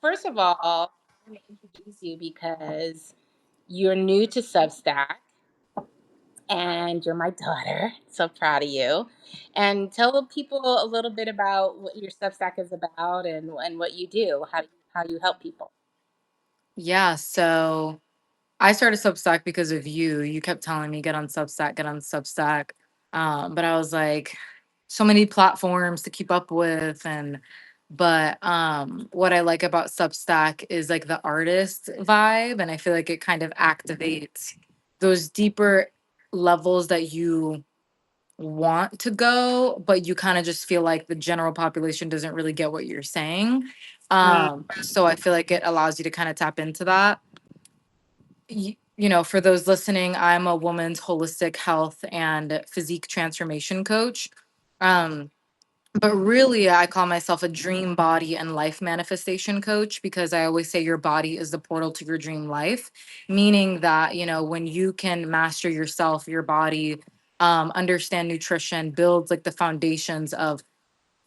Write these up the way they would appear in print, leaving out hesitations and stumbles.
First of all, I want to introduce you because you're new to Substack and you're my daughter. So proud of you. And tell people a little bit about what your Substack is about and what you do, how you help people. Yeah, so I started Substack because of you. You kept telling me get on Substack, get on Substack. But I was like, so many platforms to keep up with, and but what I like about Substack is like the artist vibe, and I feel like it kind of activates those deeper levels that you want to go, but you kind of just feel like the general population doesn't really get what you're saying. Mm, So I feel like it allows you to kind of tap into that. For those listening, I'm a woman's holistic health and physique transformation coach. Um, but really, I call myself a dream body and life manifestation coach because I always say your body is the portal to your dream life, meaning that, when you can master yourself, your body, understand nutrition, build like the foundations of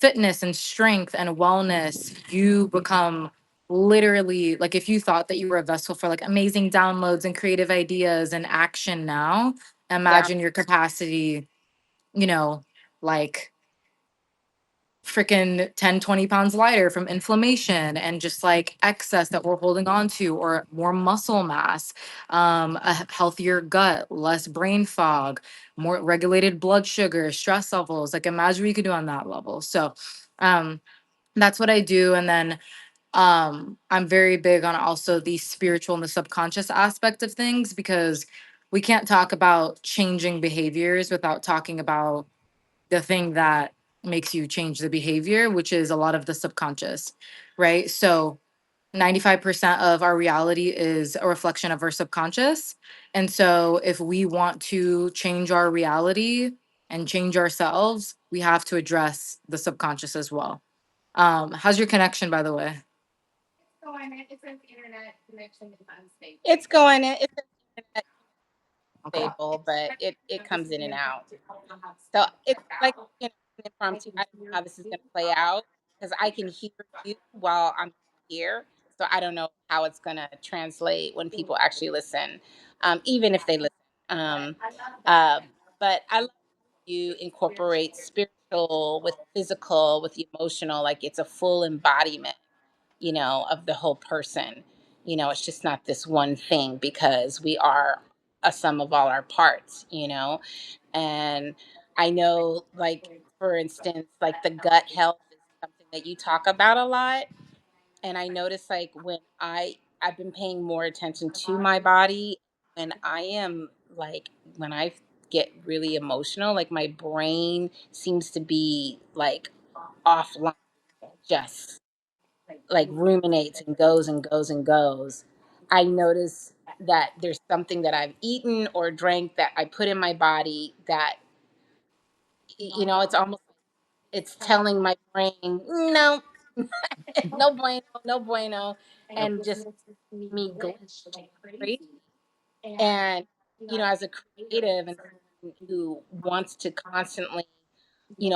fitness and strength and wellness, you become literally like if you thought that you were a vessel for like amazing downloads and creative ideas and action now, yeah. imagine your capacity, you know, like freaking 10, 20 pounds lighter from inflammation and just like excess that we're holding on to, or more muscle mass, healthier gut, less brain fog, more regulated blood sugar, stress levels. Like imagine what you could do on that level. So um that's what I do. And then I'm very big on also the spiritual and the subconscious aspect of things, because we can't talk about changing behaviors without talking about the thing that makes you change the behavior, which is a lot of the subconscious, right? So 95% of our reality is a reflection of our subconscious. And so if we want to change our reality and change ourselves, we have to address the subconscious as well. How's your connection, by the way? It's going in. It's internet Okay. stable, but it comes in and out. So it's like an impromptu. I don't know how this is going to play out because I can hear you while I'm here. So I don't know how it's going to translate when people actually listen, even if they listen. Um, uh, but I love you incorporate spiritual with physical with the emotional, like it's a full embodiment, of the whole person. It's just not this one thing because we are a sum of all our parts. And I know, like, for instance, like the gut health is something that you talk about a lot. And I notice, like, when I've been paying more attention to my body, when I am like, when I get really emotional, like my brain seems to be like offline, just like ruminates and goes and goes and goes. I notice that there's something that I've eaten or drank that I put in my body that, it's almost like it's telling my brain, no, no bueno, no bueno, and just me glitch crazy. And, as a creative and someone who wants to constantly,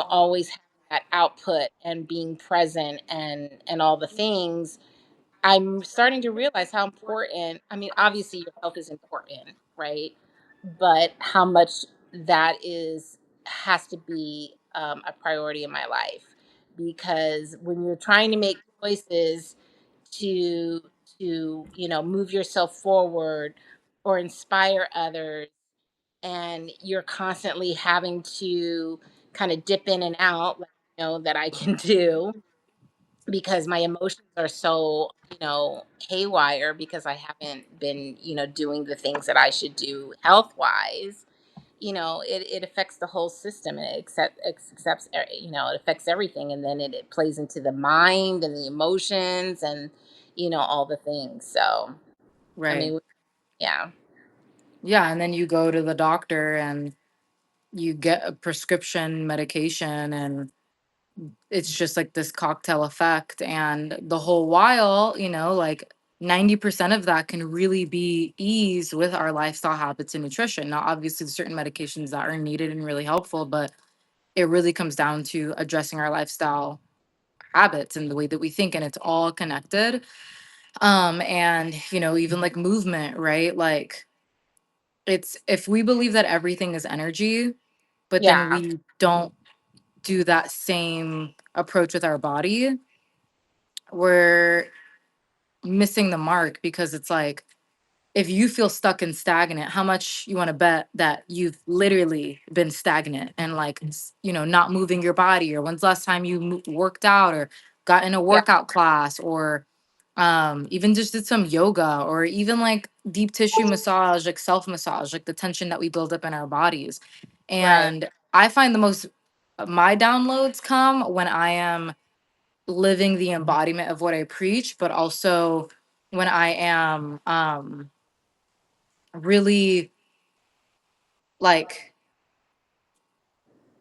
always have that output and being present and all the things, I'm starting to realize how important, I mean, obviously your health is important, right? But how much that is has to be a priority in my life, because when you're trying to make choices to move yourself forward or inspire others, and you're constantly having to kind of dip in and out, like that I can do, because my emotions are so, haywire, because I haven't been, doing the things that I should do health wise. It affects the whole system, and it affects everything, and then it plays into the mind and the emotions and all the things. So I Right. mean, yeah. Yeah. And then you go to the doctor and you get a prescription medication, and it's just like this cocktail effect. And the whole while, like 90% of that can really be eased with our lifestyle habits and nutrition. Now, obviously, there's certain medications that are needed and really helpful, but it really comes down to addressing our lifestyle habits and the way that we think, and it's all connected. And even like movement, right? Like, it's if we believe that everything is energy, but then Yeah. we don't do that same approach with our body, we're missing the mark, because it's like, if you feel stuck and stagnant, how much you want to bet that you've literally been stagnant and like, not moving your body? Or when's the last time you worked out or got in a Yeah. workout class, or even just did some yoga, or even like deep tissue massage, like self massage, like the tension that we build up in our bodies. Right. And I find my downloads come when I am living the embodiment of what I preach, but also when I am really like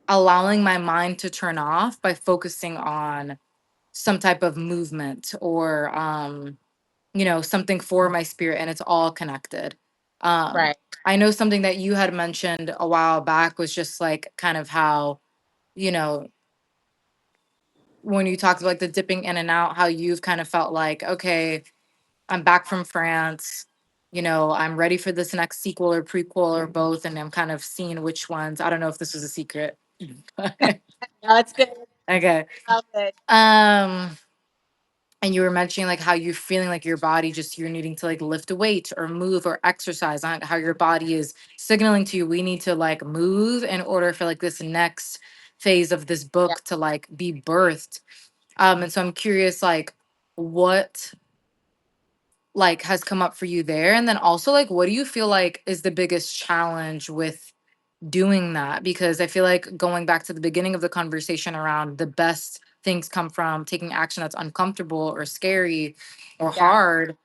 allowing my mind to turn off by focusing on some type of movement, or something for my spirit, and it's all connected. um Right. I know something that you had mentioned a while back was just like kind of how, you know when you talked about like the dipping in and out, how you've kind of felt like, okay, I'm back from France. I'm ready for this next sequel or prequel or both, and I'm kind of seeing which ones. I don't know if this was a secret. No, it's good. Okay. All good. Um, and you were mentioning like how you're feeling like your body, just you're needing to like lift a weight or move or exercise, on how your body is signaling to you, we need to like move in order for like this next phase of this Yeah. book to like be birthed. And so I'm curious, like, what like has come up for you there, and then also like what do you feel like is the biggest challenge with doing that? Because I feel like, going back to the beginning of the conversation around the best things come from taking action that's uncomfortable or scary or Yeah. hard,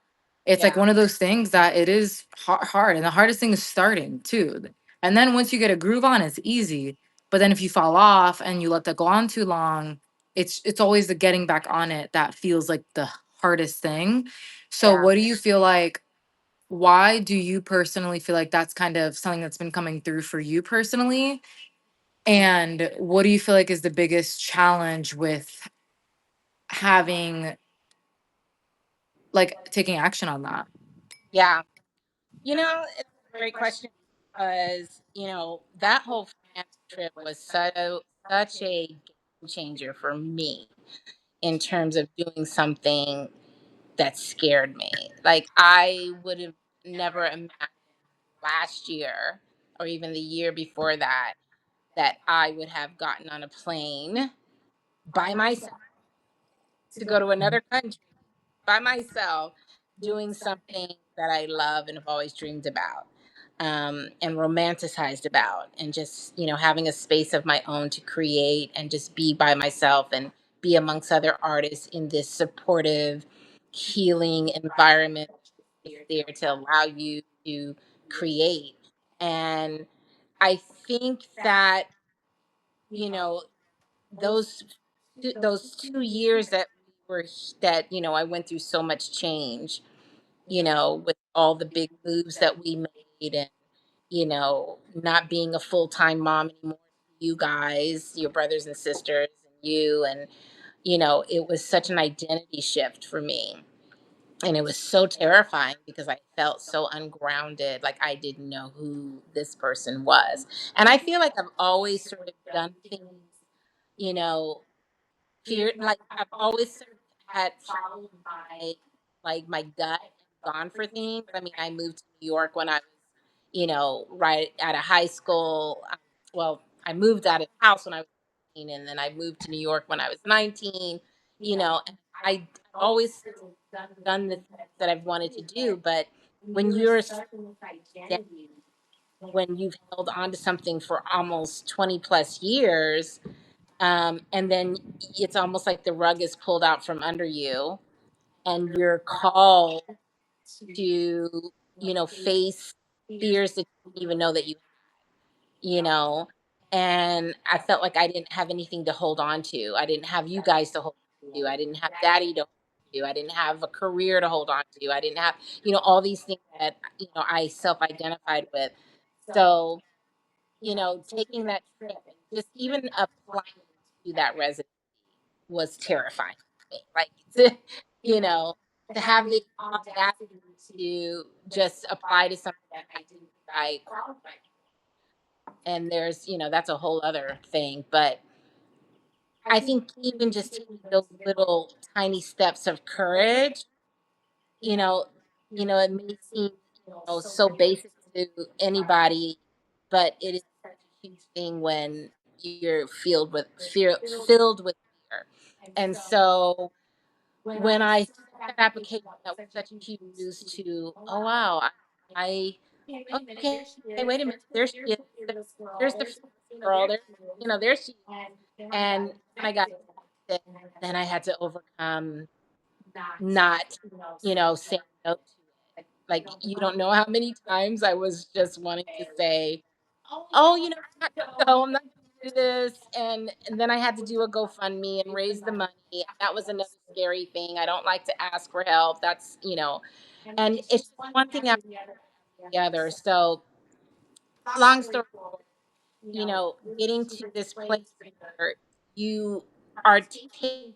it's like Yeah. one of those things that it is hard, and the hardest thing is starting too. And then once you get a groove on, it's easy. But then if you fall off and you let that go on too long, it's always the getting back on it that feels like the hardest thing. So Yeah. what do you feel like, why do you personally feel like that's kind of something that's been coming through for you personally? And what do you feel like is the biggest challenge with having, like, taking action on that? Yeah. It's a great question because, that whole France trip was such a game changer for me in terms of doing something that scared me. Like, I would have never imagined last year or even the year before that that I would have gotten on a plane by myself to go to another country by myself, doing something that I love and have always dreamed about, and romanticized about, and just, having a space of my own to create and just be by myself and be amongst other artists in this supportive, healing environment that's there to allow you to create. And I think that, you know, those those 2 years that we were that I went through so much change, with all the big moves that we made, and not being a full-time mom anymore to you guys, your brothers and sisters, and you, and it was such an identity shift for me. And it was so terrifying because I felt so ungrounded, like I didn't know who this person was. And I feel like I've always sort of done things, you know fear, like I've always sort of had followed my gut and gone for things. I mean, I moved to New York when I was, right out of high school. Well, I moved out of the house when I was 18, and then I moved to New York when I was 19. And I've always done the things that I've wanted to do, but when you're so down, when you've held on to something for almost 20 plus years, and then it's almost like the rug is pulled out from under you, and you're called to, face fears that you didn't even know that you know and I felt like I didn't have anything to hold on to. I didn't have you guys to hold on to. I didn't have daddy to hold on to. I didn't have a career to hold on to. I didn't have, all these things that, I self-identified with. So, taking that trip and just even applying to that residency, was terrifying to me. Like, to, you know, to have the audacity to just apply to something that I and there's, that's a whole other thing. But I think even just taking those little tiny steps of courage, you know, it may seem, so basic to anybody, but it is such a huge thing when you're filled with fear. And so when I sent that application, that was such a huge boost to, oh wow, I okay, wait a minute, there she is. There's the fearless girl. There she is. And when I got accepted, then I had to overcome not, saying no to it. Like, you don't know how many times I was just wanting to say, "Oh, I'm not gonna go. I'm not gonna do this." And then I had to do a GoFundMe and raise the money. That was another scary thing. I don't like to ask for help. And it's just one thing after the other. So, long story short, getting to this place where you are taking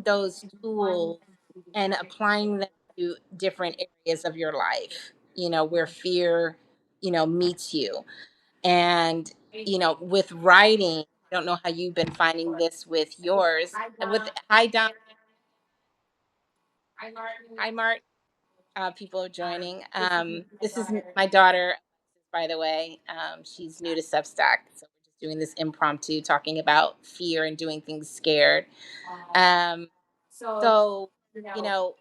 those tools and applying them to different areas of your life, where fear, meets you. And, with writing, I don't know how you've been finding this with yours. With Hi Don, hi Mark, people are joining. This is my daughter, by the way. She's new to Substack, so we're just doing this impromptu, talking about fear and doing things scared. Um, so, you know,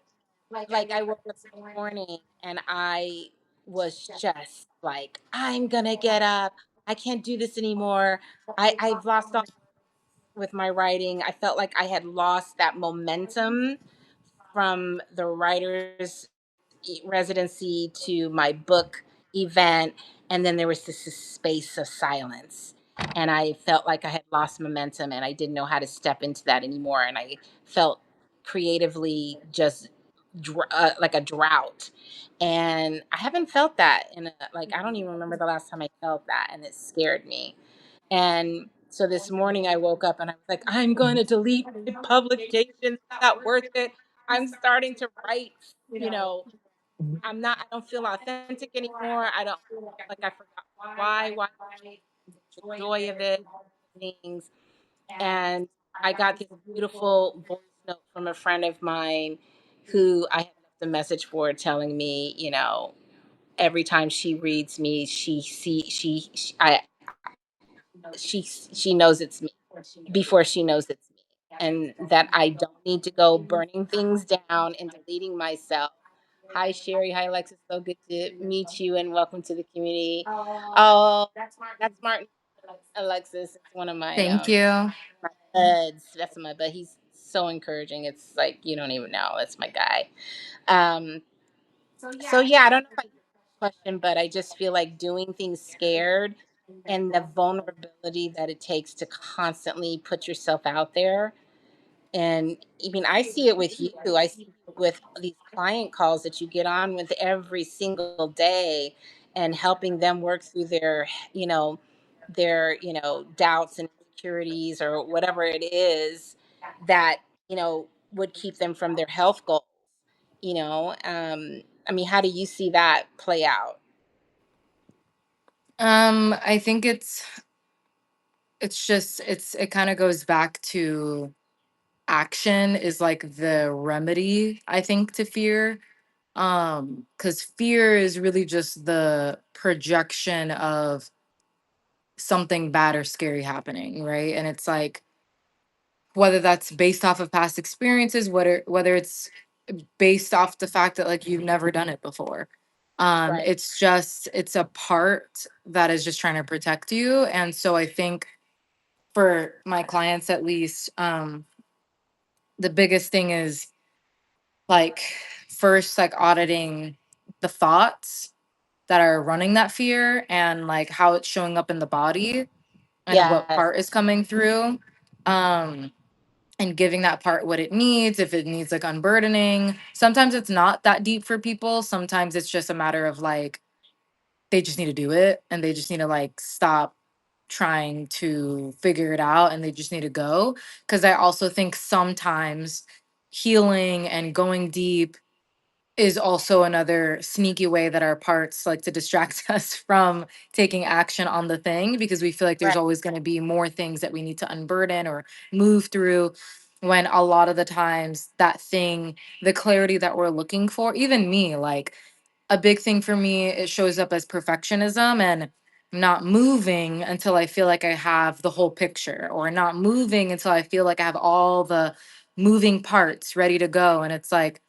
like, I woke up this morning and I was just like, I'm gonna get up. I can't do this anymore. I've lost all with my writing. I felt like I had lost that momentum from the writer's residency to my book event. And then there was this space of silence. And I felt like I had lost momentum and I didn't know how to step into that anymore. And I felt creatively just like a drought. And I haven't felt that like, I don't even remember the last time I felt that. And it scared me. And so this morning I woke up and I was like, I'm going to delete my publications. It's not worth it. I'm starting to write, you know, I don't feel authentic anymore. I don't like I forgot why the joy of it, things. And I got this beautiful voice note from a friend of mine who I had left a message for, telling me, every time she reads me, she knows it's me before she knows it's me, and that I don't need to go burning things down and deleting myself. Hi, Sherry. Hi, Alexis. So good to meet you and welcome to the community. Oh, that's Martin. Alexis. It's one of Thank you. my buds. That's my bud. He's so encouraging. It's like you don't even know. That's my guy. Um, so yeah, I don't know if I answered your question, but I just feel like doing things scared and the vulnerability that it takes to constantly put yourself out there. And I mean, I see it with you. I see it with these client calls that you get on with every single day, and helping them work through doubts and insecurities or whatever it is that, would keep them from their health goals, I mean, how do you see that play out? I think it kind of goes back to action is like the remedy, I think, to fear. Because fear is really just the projection of something bad or scary happening, right? And it's like whether that's based off of past experiences, whether it's based off the fact that like you've never done it before. Right. It's a part that is just trying to protect you. And so I think for my clients at least, the biggest thing is like first like auditing the thoughts that are running that fear and like how it's showing up in the body and what Yes. part is coming through. Um, and giving that part what it needs, if it needs like unburdening. Sometimes it's not that deep for people. Sometimes it's just a matter of like they just need to do it and they just need to like stop trying to figure it out and they just need to go. Because I also think sometimes healing and going deep is also another sneaky way that our parts like to distract us from taking action on the thing, because we feel like there's Right. always going to be more things that we need to unburden or move through, when a lot of the times that thing, the clarity that we're looking for, even me, like a big thing for me, it shows up as perfectionism and not moving until I feel like I have the whole picture, or not moving until I feel like I have all the moving parts ready to go. And it's like,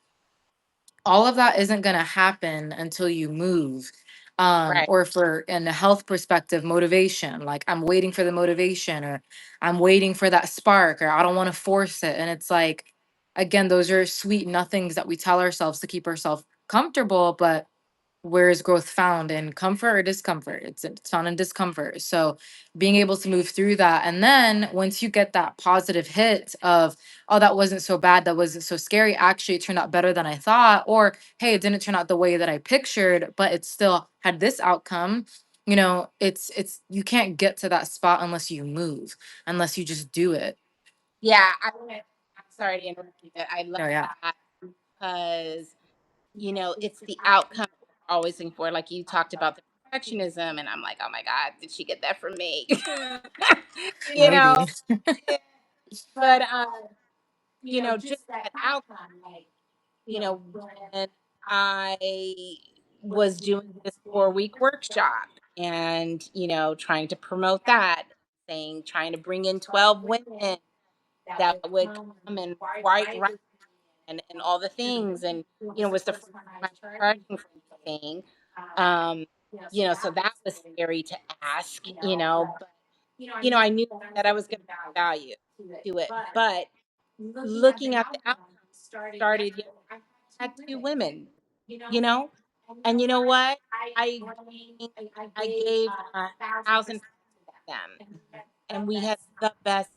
all of that isn't going to happen until you move. Right. Or for in a health perspective, motivation, like I'm waiting for the motivation, or I'm waiting for that spark, or I don't want to force it. And it's like, again, those are sweet nothings that we tell ourselves to keep ourselves comfortable. But where is growth found, in comfort or discomfort? It's found in discomfort. So being able to move through that, and then once you get that positive hit of, oh, that wasn't so bad, that wasn't so scary, actually it turned out better than I thought, or hey, it didn't turn out the way that I pictured, but it still had this outcome. It's you can't get to that spot unless you move, unless you just do it. Yeah. I'm sorry to interrupt you. I love Oh yeah. that because it's the outcome we're always looking for. Like you talked about the perfectionism, and I'm like, oh my God, did she get that from me? you know, Maybe. eh, but just that outcome. When I was doing this 4-week workshop and trying to promote that, saying trying to bring in 12 women that would come and write and all the things, and was the first time I was charging for anything. um so that was scary to ask, but I knew that I was going to bring value to it. But looking at the outcome started, I had 2 women, you know and you know what, I think I gave 1,000% to them, and we had the best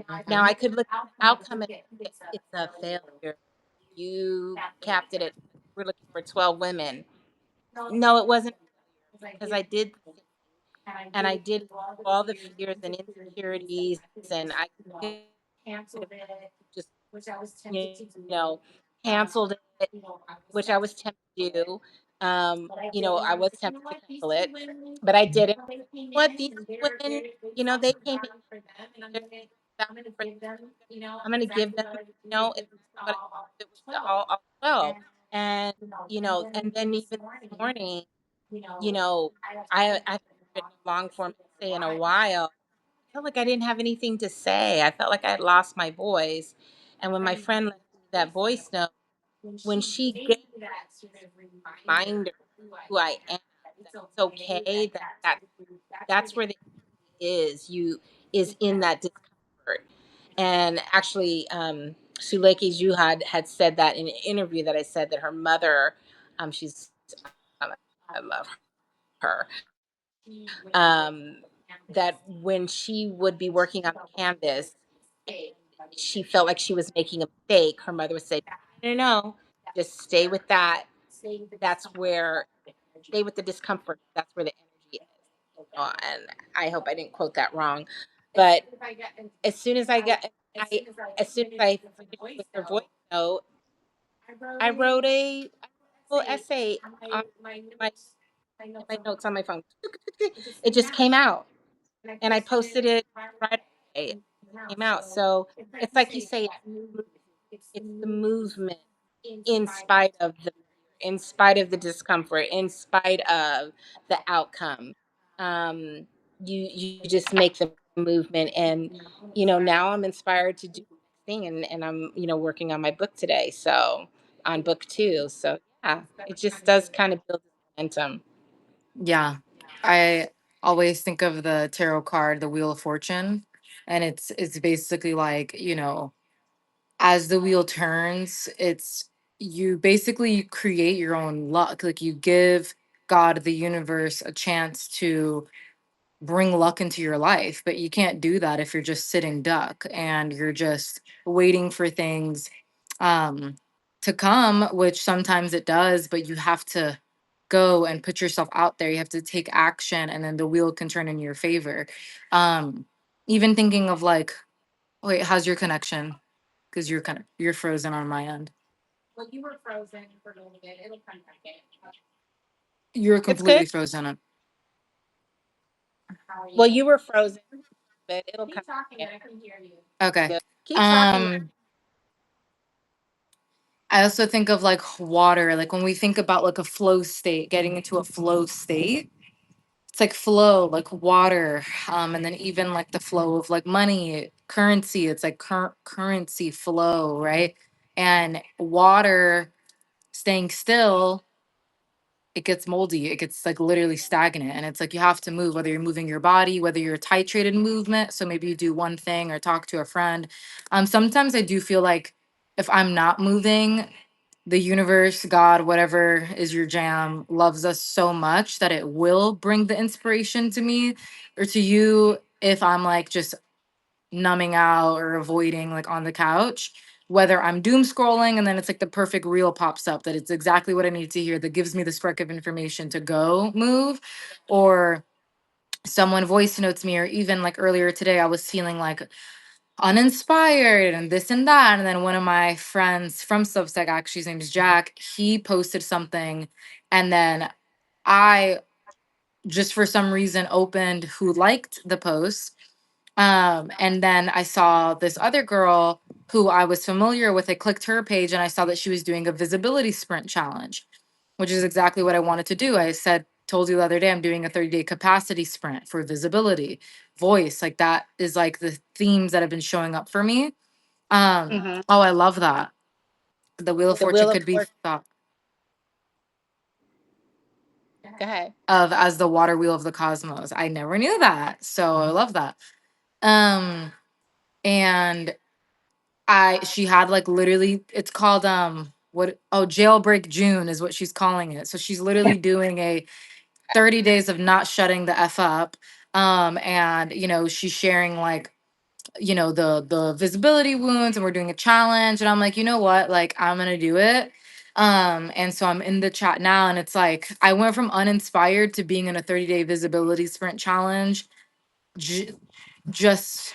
time. Now I could look at the outcome and say it's a failure. You capped it at, we're looking for 12 women. No, it wasn't a failure because I did the thing, and I did it through all the fears and insecurities, and I could have just, you know, canceled it, which I was tempted to do. I was tempted to cancel it, but I didn't. I said, you know what, these 2 women, they came in, they're value for them. I'm gonna give them, if this is what I do, it was all well. And and then even this morning, you know, I haven't written a long form essay in a while. I felt like I didn't have anything to say. I felt like I had lost my voice. And when my friend left me that voice note, when she gave me that reminder of who I am, that it's okay, that's where the is in that discomfort. And actually, Suleki Juhad had said that in an interview, that I said that her mother, she's, um, I love her, um, that when she would be working on the canvas and she felt like she was making a mistake, her mother would say, no, no, no, just stay with that. That's where, stay with the discomfort. That's where the energy is. And I hope I didn't quote that wrong. But as soon as I got, I, as soon as I finished with her voice note, I wrote a little essay on my in my notes on my phone. It just came out, and I posted it right away. It came out. So it's like you say, it's the movement in spite of the fear, in spite of the discomfort, in spite of the outcome. Um, you just make the movement, and now I'm inspired to do the next thing, and I'm working on my book today, so on book 2. So yeah, it just does kind of build momentum. Yeah. I always think of the tarot card, the Wheel of Fortune, and it's basically like, as the wheel turns, it's you basically create your own luck. Like you give God, the universe, a chance to bring luck into your life, but you can't do that if you're just sitting duck and you're just waiting for things um to come, which sometimes it does, but you have to go and put yourself out there. You have to take action, and then the wheel can turn in your favor. Um, Even thinking of like, wait, how's your connection? Because you're frozen on my end. You're It's good. completely frozen on. Well, you were frozen, but it'll come back Okay. in. Keep talking. Um, I also think of like water, like when we think about like a flow state, getting into a flow state, it's like flow, like water. And then even like the flow of like money, currency, it's like currency flow, right? And water staying still, it gets moldy. It gets like literally stagnant. And it's like you have to move, whether you're moving your body, whether you're a titrated movement. So maybe you do one thing or talk to a friend. Sometimes I do feel like if I'm not moving, the universe, God, whatever is your jam, loves us so much that it will bring the inspiration to me or to you if I'm like just numbing out or avoiding like on the couch. Whether I'm doom scrolling and then it's like the perfect reel pops up that it's exactly what I need to hear that gives me the spark of information to go move, or someone voice notes me, or even like earlier today, I was feeling like uninspired and this and that. And then one of my friends from Substack, actually, his name is Jack, he posted something. And then I just for some reason opened who liked the post. And then I saw this other girl who I was familiar with. I clicked her page and I saw that she was doing a visibility sprint challenge, which is exactly what I wanted to do. I said, told you the other day, I'm doing a 30-day capacity sprint for visibility, voice. Like that is like the themes that have been showing up for me. Hmm. Oh, I love that. The Wheel of The Fortune wheel of could be fortune. thought Go ahead. of as the water wheel of the cosmos. I never knew that. So I love that. Um, and she had like literally it's called what jailbreak June is what she's calling it. So she's literally doing a 30 days of not shutting the F up. And she's sharing like the visibility wounds, and we're doing a challenge, and I'm like, you know what, like I'm gonna do it. And so I'm in the chat now, and it's like I went from uninspired to being in a 30-day visibility sprint challenge, j- just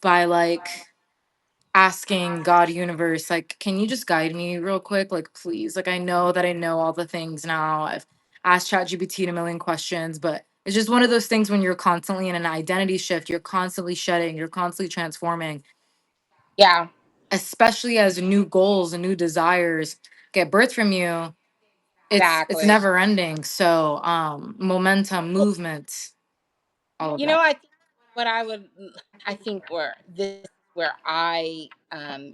by like asking God universe, like, can you just guide me real quick? Like, please. Like, I know that I know all the things now. I've asked ChatGPT a million questions, but it's just one of those things when you're constantly in an identity shift, you're constantly shedding, you're constantly transforming, Yeah, especially as new goals and new desires get birthed from you. It's exactly. never ending. So momentum, Well, movement, all of you know, that. I think what I would, I think where this is where I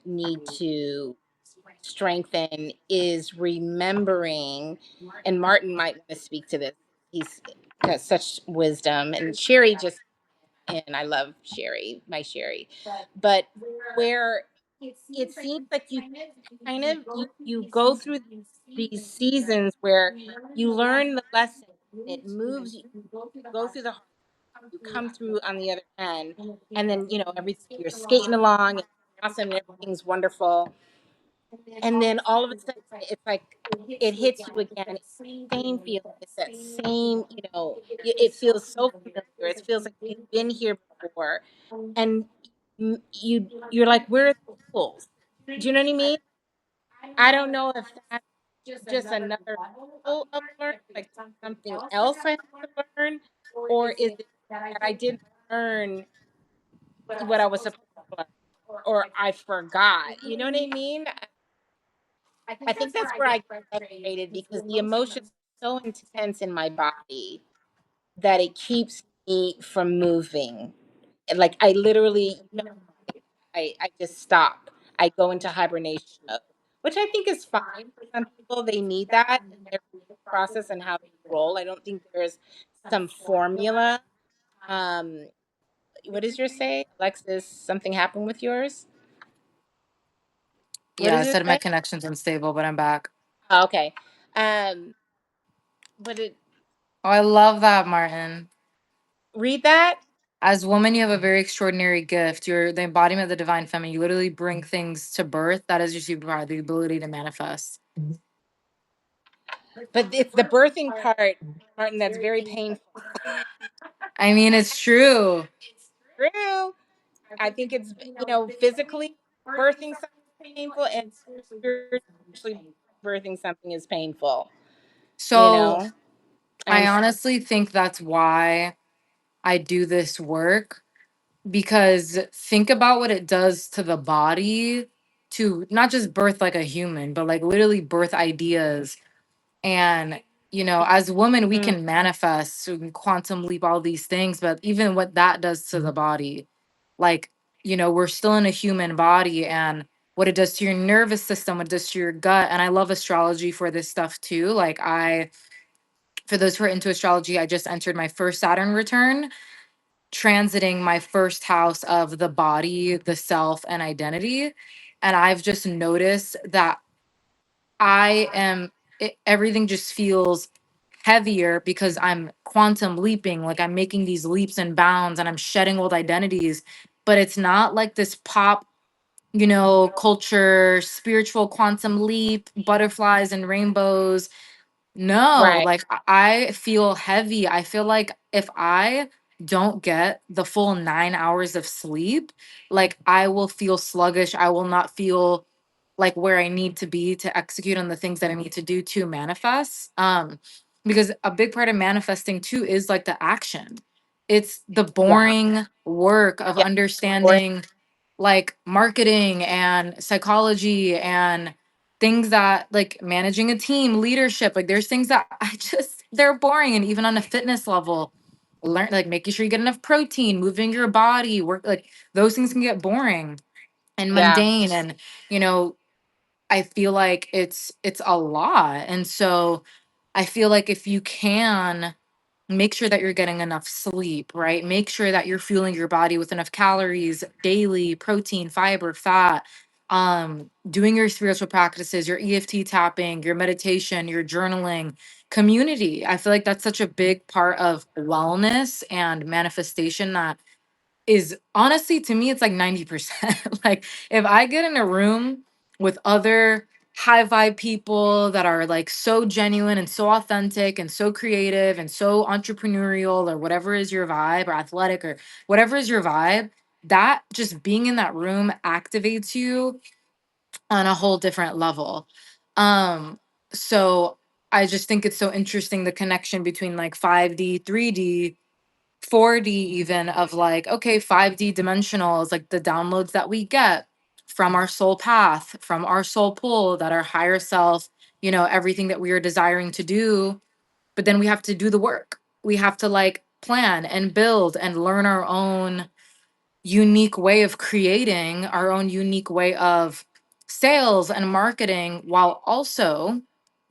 need to strengthen is remembering, and Martin might want to speak to this. He's got such wisdom, and Sherry just, and I love Sherry, my Sherry, but where it seems like you kind of you go through these seasons where you learn the lesson, it moves you, go through the, you come through on the other end, and then everything, you're skating along and awesome and everything's wonderful, and then all of a sudden it's like it hits you again. It's that same feeling, it's that same, it feels so familiar, it feels like you've been here before, and you're like, where are the tools? Do you know what I mean? I don't know if that's just another level of learning, like something else I have to learn, or is it that I didn't learn what I was supposed to learn, or I forgot. You know what I mean? I think that's where I get frustrated because the emotion is so intense in my body that it keeps me from moving. And, like, I literally, I just stop. I go into hibernation mode, which I think is fine. Some people, they need that in their process and how they roll. I don't think there's some formula. Um, what does yours say, Alexis? Something happened with yours? What Yeah, I does it said my say? connection's unstable, but I'm back. Oh, okay. Um, but it Oh, I love that, Martin. read that. As woman, you have a very extraordinary gift. You're the embodiment of the divine feminine. You literally bring things to birth. That is your superpower, the ability to manifest. But it's the birthing part, Martin, that's very painful. I mean, it's true. True. I think it's, physically birthing something is painful, and spiritually birthing something is painful, you So know? I And honestly think that's why I do this work, because think about what it does to the body to not just birth like a human, but like literally birth ideas. And, as women, we mm, can manifest, we can quantum leap all these things, but even what that does to the body, like, we're still in a human body, and what it does to your nervous system, what it does to your gut. And I love astrology for this stuff too. Like, for those who are into astrology, I just entered my first Saturn return, transiting my first house of the body, the self, and identity. And I've just noticed that everything just feels heavier because I'm quantum leaping, like I'm making these leaps and bounds and I'm shedding old identities. But it's not like this pop, culture, spiritual quantum leap, butterflies and rainbows. No, right, like I feel heavy. I feel like if I don't get the full 9 hours of sleep, like I will feel sluggish. I will not feel like where I need to be to execute on the things that I need to do to manifest. Because a big part of manifesting too is like the action. It's the yeah, boring work of yeah, or understanding like marketing and psychology and things that like managing a team, leadership. Like there's things that they're boring. And even on a fitness level, learn like making sure you get enough protein, moving your body, work, like those things can get boring and yeah, mundane. And you know I feel like it's a lot. And so I feel like if you can make sure that you're getting enough sleep, right? Make sure that you're fueling your body with enough calories daily, protein, fiber, fat, doing your spiritual practices, your EFT tapping, your meditation, your journaling, community. I feel like that's such a big part of wellness and manifestation that is honestly, to me, it's like 90%. Like if I get in a room with other high vibe people that are like so genuine and so authentic and so creative and so entrepreneurial, or whatever is your vibe, or athletic, or whatever is your vibe, that just being in that room activates you on a whole different level. Um so I just think it's so interesting, the connection between like 5D, 3D, 4D, even, of like, okay, 5D dimensional is like the downloads that we get from our soul path, from our soul pull, that our higher self, everything that we are desiring to do. But then we have to do the work. We have to like plan and build and learn our own unique way of creating, our own unique way of sales and marketing, while also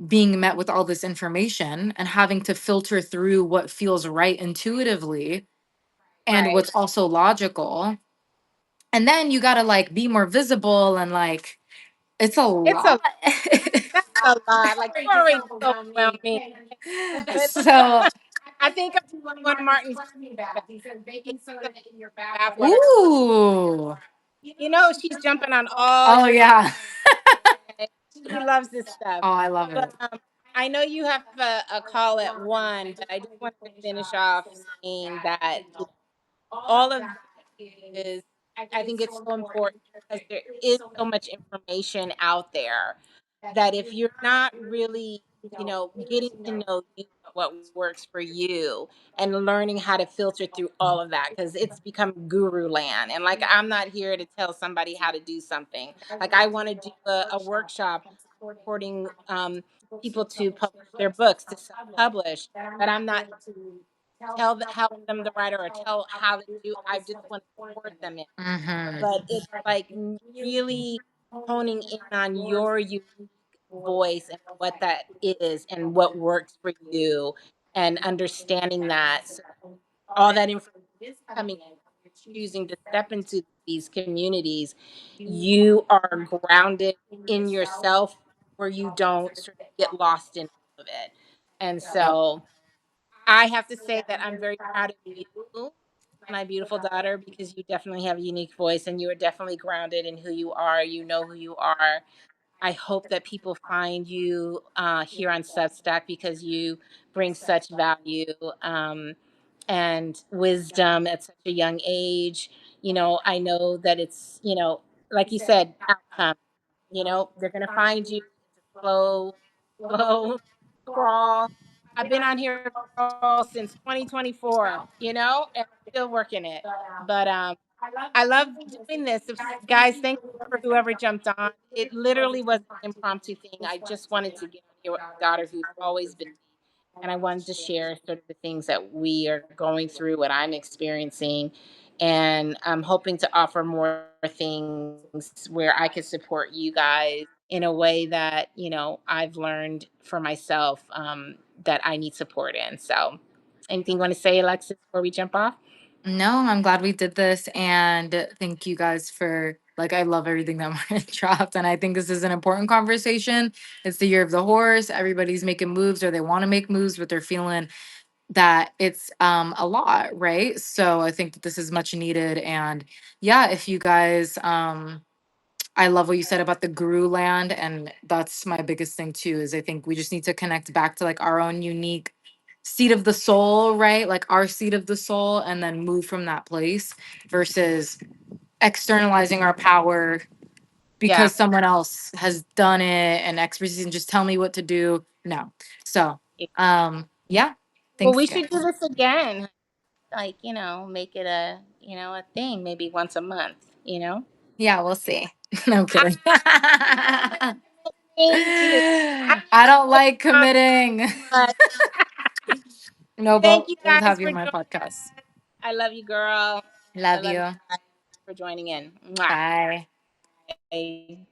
being met with all this information and having to filter through what feels right intuitively and right. what's also logical. And then you got to like be more visible and like it's a It's lot. a That's a lot. Like you're already so overwhelming, but So, I think I'm one of Martin's best. He gives a bathwater. ooh. She's jumping on all Oh your yeah. okay? He loves this stuff. Oh, I love But it. I know you have a call at 1, but I just wanted to finish off saying that all of is I think it's so important because there is so much information out there that if you're not really, getting to know you, what works for you, and learning how to filter through all of that, because it's become guru land. And like, I'm not here to tell somebody how to do something. Like, I want to do a workshop supporting people to publish their books, to self publish, but I'm not help them to write or tell how to do. I just want to support them in. Hmm. But it's like really honing in on your unique voice and what that is and what works for you, and understanding that. So all that information coming in, choosing to step into these communities, you are grounded in yourself, where you don't sort of get lost in all of it. And Yep. so I have to say that I'm very proud of you, my beautiful daughter, because you definitely have a unique voice and you are definitely grounded in who you are. You know who you are. I hope that people find you here on Substack because you bring such value and wisdom at such a young age. I know that it's, like you said, outcome. They're going to find you. It's a slow crawl. I've been on here, girl, since 2024, and I'm still working it. But I love doing this. Guys, thank you for whoever jumped on. It literally was an impromptu thing. I just wanted to get on here with my daughter, who's always been, and I wanted to share sort of the things that we are going through, what I'm experiencing, and I'm hoping to offer more things where I can support you guys in a way that I've learned for myself that I need support in. So, anything you want to say, Alexis, before we jump off? No, I'm glad we did this. And thank you guys for, like, I love everything that Martin dropped. And I think this is an important conversation. It's the year of the horse. Everybody's making moves or they want to make moves, but they're feeling that it's a lot, right? So I think that this is much needed. And yeah, if you guys I love what you said about the guru land, and that's my biggest thing too. Is I think we just need to connect back to like our own unique seat of the soul, right? Like our seat of the soul, and then move from that place versus externalizing our power Yeah. because someone else has done it and expertise and just tell me what to do. No. So, yeah. Well, Thanks, we guys. should do this again. Like, make it a thing, maybe once a month, Yeah, we'll see. No I, kidding. thank you. I I don't like don't know, committing. but No, thank but you we'll guys have you for on my joining. podcast. I love you, girl. I Love love you you. guys for joining in. Mwah. Bye. Bye.